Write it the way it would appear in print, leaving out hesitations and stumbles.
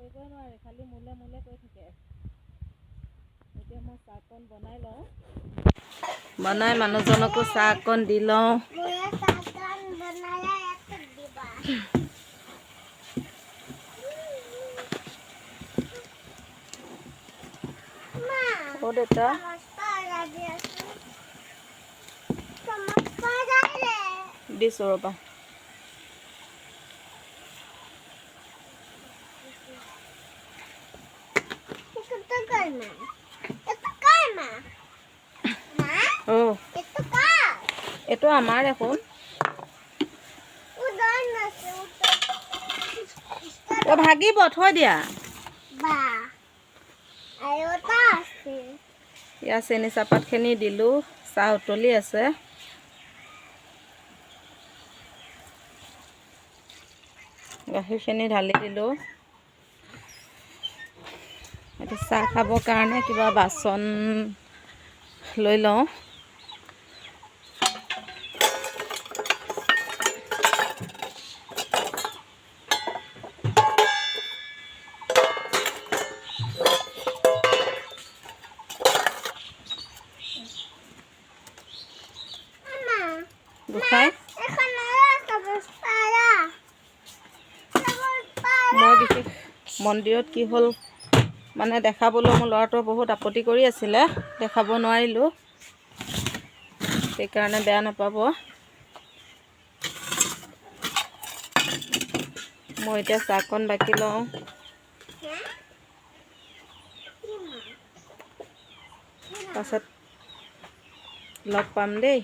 কৰিবই নোৱাৰে, খালি মোলে মোলে কৈ থাকে। এতিয়া মই চাহকণ বনাই লওঁ, বনাই মানুহজনকো চাহ অকণ দি লওঁ। অ' দেউতা দিছোঁ ৰ'বা। এইটো আমাৰ দেখোন। ভাগিব, থৈ দিয়া। ইয়াৰ চেনি চাহপাতখিনি দিলোঁ, চাহ উতলি আছে। গাখীৰখিনি ঢালি দিলোঁ। এতিয়া চাহ খাবৰ কাৰণে কিবা বাচন লৈ লওঁ। গোসাঁই মই বিশেষ মন্দিৰত কি হ'ল মানে দেখাবলৈ মোৰ ল'ৰাটোৱে বহুত আপত্তি কৰি আছিলে, দেখাব নোৱাৰিলোঁ, সেইকাৰণে বেয়া নাপাব। মই এতিয়া চাহকণ বাকি লওঁ। পাছত লগ পাম দেই।